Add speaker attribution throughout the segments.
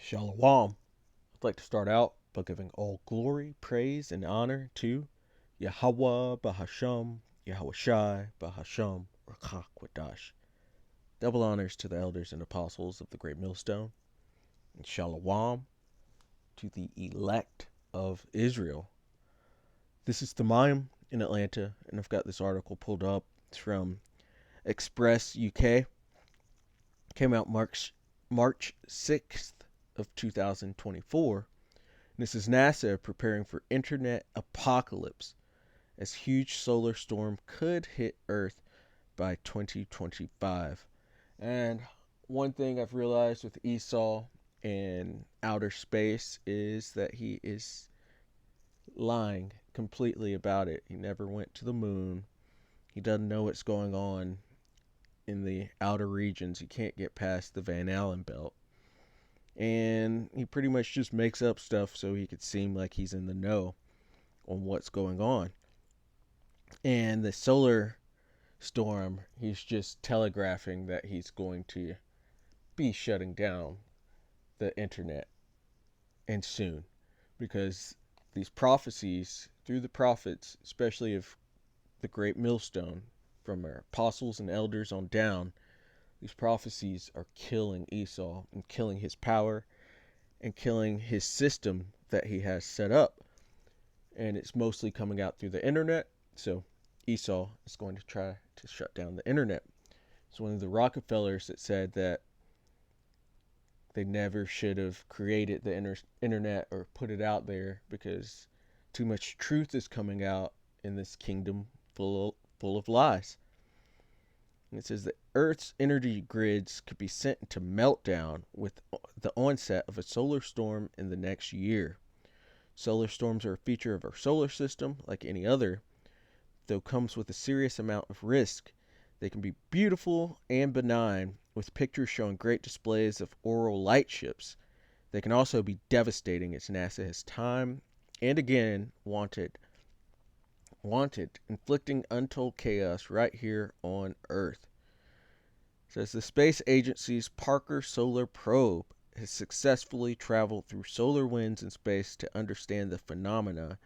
Speaker 1: Shalom. I'd like to start out by giving all glory, praise, and honor to Yahweh Bahasham, Yahweh Shai Bahasham, Rakha Kwadash. Double honors to the elders and apostles of the Great Millstone, and Shalom to the elect of Israel. This is Thamayim in Atlanta, and I've got this article pulled up. It's from Express UK. Came out March 6th of 2024. This is NASA preparing for internet apocalypse as huge solar storm could hit Earth by 2025. And one thing I've realized with Esau in outer space is that he is lying completely about it. He never went to the moon. He doesn't know what's going on in the outer regions. He can't get past the Van Allen belt. And he pretty much just makes up stuff so he could seem like he's in the know on what's going on. And the solar storm, he's just telegraphing that he's going to be shutting down the internet, and soon, because these prophecies through the prophets, especially of the great millstone from our apostles and elders on down, these prophecies are killing Esau and killing his power and killing his system that he has set up. And it's mostly coming out through the internet. So Esau is going to try to shut down the internet. It's one of the Rockefellers that said that they never should have created the internet or put it out there because too much truth is coming out in this kingdom full of lies. And it says that Earth's energy grids could be sent into meltdown with the onset of a solar storm in the next year. Solar storms are a feature of our solar system like any other, though comes with a serious amount of risk. They can be beautiful and benign, with pictures showing great displays of auroral light ships. They can also be devastating, as NASA has time and again wanted, inflicting untold chaos right here on Earth. It says the space agency's Parker Solar Probe has successfully traveled through solar winds in space to understand the phenomena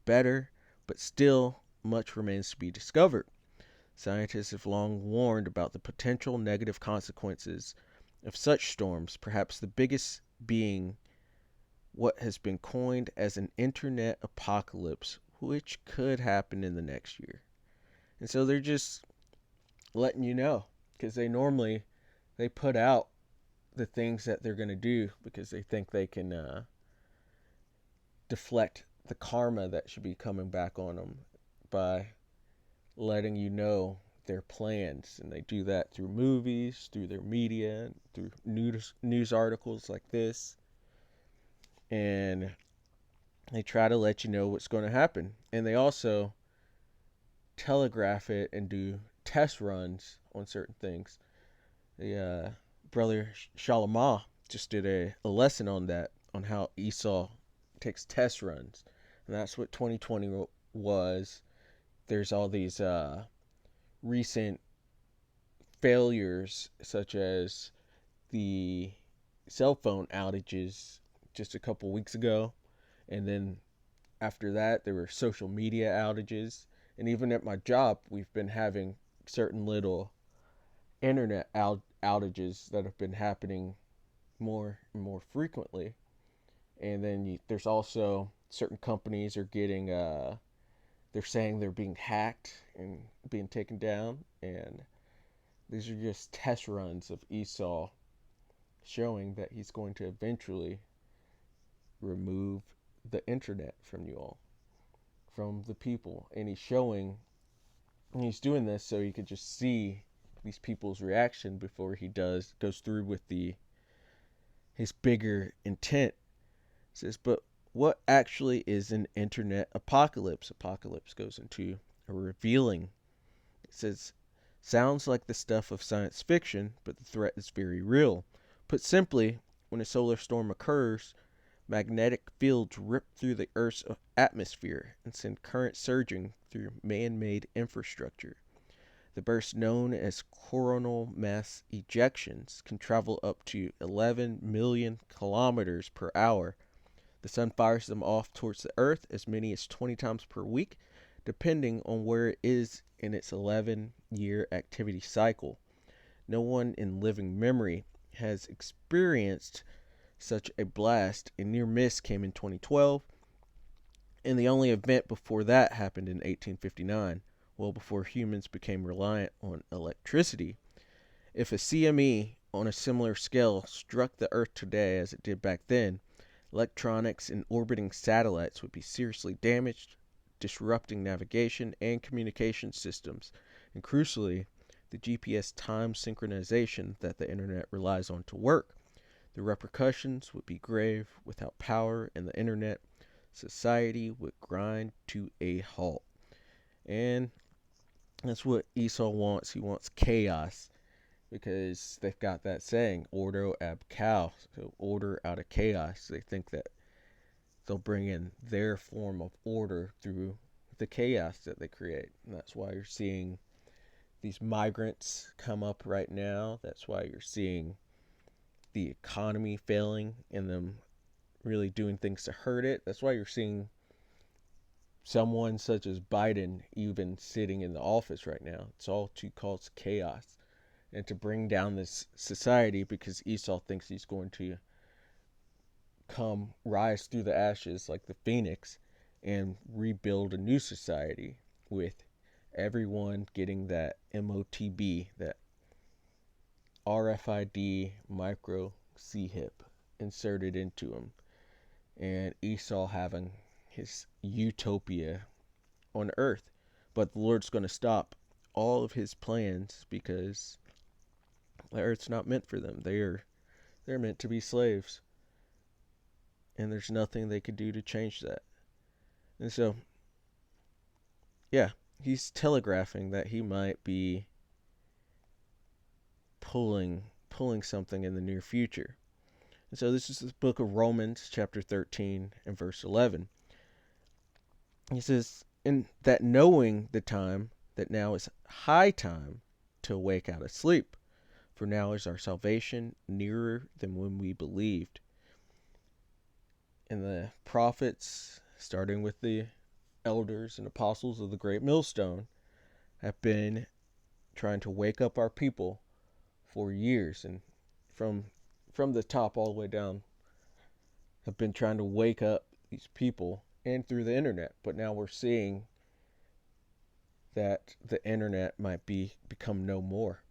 Speaker 1: better, but still much remains to be discovered. Scientists have long warned about the potential negative consequences of such storms, perhaps the biggest being what has been coined as an internet apocalypse, which could happen in the next year. And so they're just letting you know, because they put out the things that they're going to do because they think they can deflect the karma that should be coming back on them by letting you know their plans. And they do that through movies, through their media, through news articles like this. And they try to let you know what's going to happen. And they also telegraph it and do test runs on certain things. The brother Shalimah just did a lesson on that, on how Esau takes test runs. And that's what 2020 was. There's all these recent failures, such as the cell phone outages just a couple weeks ago. And then after that, there were social media outages. And even at my job, we've been having certain little internet outages that have been happening more and more frequently. And then there's also certain companies are getting they're saying they're being hacked and being taken down, and these are just test runs of Esau showing that he's going to eventually remove the internet from you all, from the people. And he's doing this so he could just see these people's reaction before he goes through with his bigger intent. It says, but what actually is an internet apocalypse? Apocalypse goes into a revealing. It says, sounds like the stuff of science fiction, but the threat is very real. Put simply, when a solar storm occurs, magnetic fields rip through the Earth's atmosphere and send current surging through man-made infrastructure. The bursts known as coronal mass ejections can travel up to 11 million kilometers per hour. The sun fires them off towards the earth as many as 20 times per week, depending on where it is in its 11-year activity cycle. No one in living memory has experienced such a blast. A near miss came in 2012, and the only event before that happened in 1859, well before humans became reliant on electricity. If a CME on a similar scale struck the Earth today as it did back then, electronics and orbiting satellites would be seriously damaged, disrupting navigation and communication systems, and crucially, the GPS time synchronization that the internet relies on to work. The repercussions would be grave. Without power and the internet, society would grind to a halt. And that's what Esau wants. He wants chaos because they've got that saying, ordo ab chaos, so order out of chaos. They think that they'll bring in their form of order through the chaos that they create. And that's why you're seeing these migrants come up right now. That's why you're seeing the economy failing and them really doing things to hurt it. That's why you're seeing someone such as Biden even sitting in the office right now. It's all to cause chaos and to bring down this society because Esau thinks he's going to come rise through the ashes like the phoenix and rebuild a new society with everyone getting that MOTB, that RFID micro C-hip inserted into him, and Esau having his utopia on earth. But the Lord's going to stop all of his plans because the earth's not meant for them. They're meant to be slaves, and there's nothing they could do to change that. And so, yeah, he's telegraphing that he might be pulling something in the near future. And so this is the book of Romans, chapter 13 and verse 11. He says, "In that knowing the time, that now is high time to awake out of sleep, for now is our salvation nearer than when we believed." And the prophets, starting with the elders and apostles of the great millstone, have been trying to wake up our people for years, and from the top all the way down, have been trying to wake up these people and through the internet. But now we're seeing that the internet might become no more.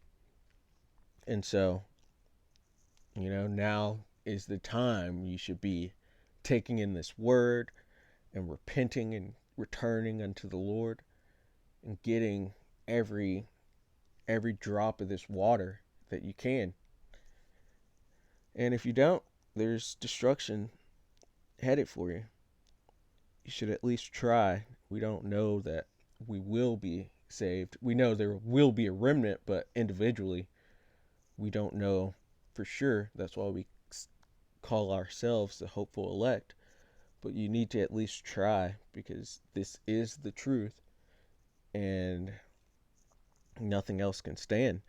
Speaker 1: And so, now is the time you should be taking in this word and repenting and returning unto the Lord and getting every drop of this water that you can. And if you don't, there's destruction headed for you. You should at least try. We don't know that we will be saved. We know there will be a remnant, but individually, we don't know for sure. That's why we call ourselves the hopeful elect. But you need to at least try, because this is the truth and nothing else can stand.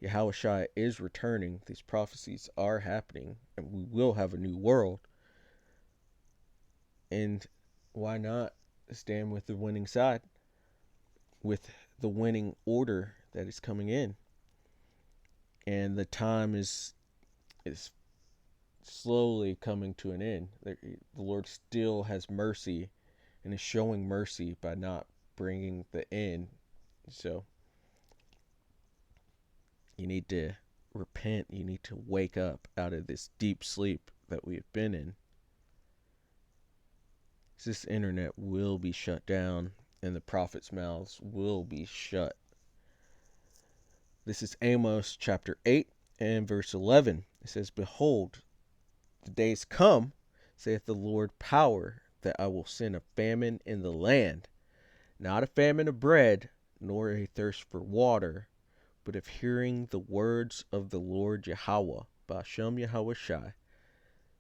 Speaker 1: Yahushua is returning. These prophecies are happening, and we will have a new world. And why not stand with the winning side, with the winning order that is coming in? And the time is slowly coming to an end. The Lord still has mercy and is showing mercy by not bringing the end. So you need to repent. You need to wake up out of this deep sleep that we have been in. This internet will be shut down, and the prophets' mouths will be shut. This is Amos chapter 8 and verse 11. It says, "Behold, the days come, saith the Lord power, that I will send a famine in the land, not a famine of bread, nor a thirst for water, but of hearing the words of the Lord Yahweh, Ba'ashem Yahushai."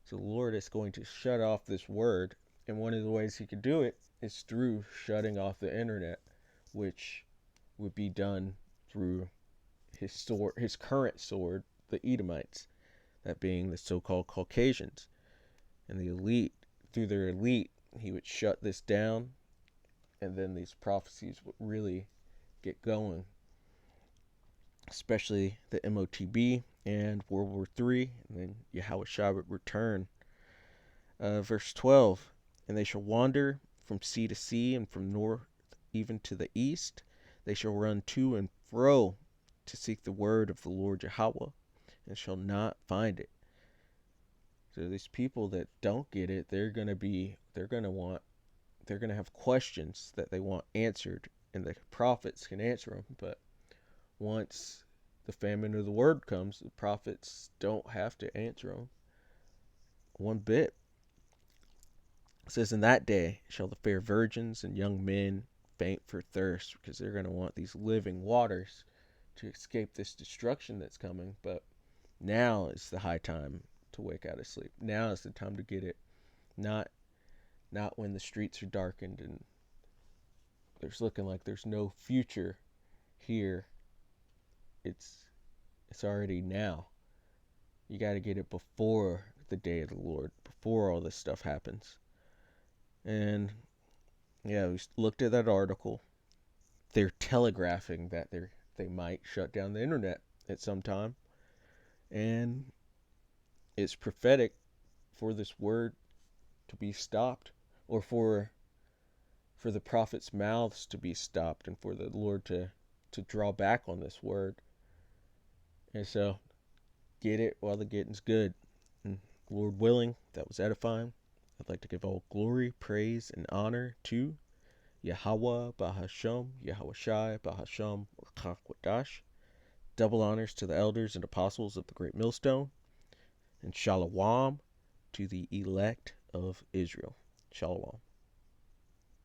Speaker 1: So the Lord is going to shut off this word, and one of the ways he could do it is through shutting off the internet, which would be done through his current sword, the Edomites, that being the so-called Caucasians, and the elite. Through their elite, he would shut this down, and then these prophecies would really get going, especially the MOTB and World War III, and then Yahushua would return. Verse 12, and they shall wander from sea to sea, and from north even to the east. They shall run to and fro to seek the word of the Lord Yahweh, and shall not find it. So these people that don't get it, they're gonna have questions that they want answered, and the prophets can answer them. But once the famine of the word comes, the prophets don't have to answer them one bit. It says, in that day shall the fair virgins and young men faint for thirst, because they're going to want these living waters to escape this destruction that's coming. But now is the high time to wake out of sleep. Now is the time to get it. Not when the streets are darkened and there's looking like there's no future here. It's already now. You got to get it before the day of the Lord, before all this stuff happens. And yeah, we looked at that article. They're telegraphing that they might shut down the internet at some time, and it's prophetic for this word to be stopped, or for the prophets' mouths to be stopped, and for the Lord to draw back on this word. And so, get it while the getting's good. And Lord willing, that was edifying. I'd like to give all glory, praise, and honor to Yahweh Bahasham, Yahushai Bahasham, or Kakwadash. Double honors to the elders and apostles of the Great Millstone, and Shalom to the elect of Israel. Shalom.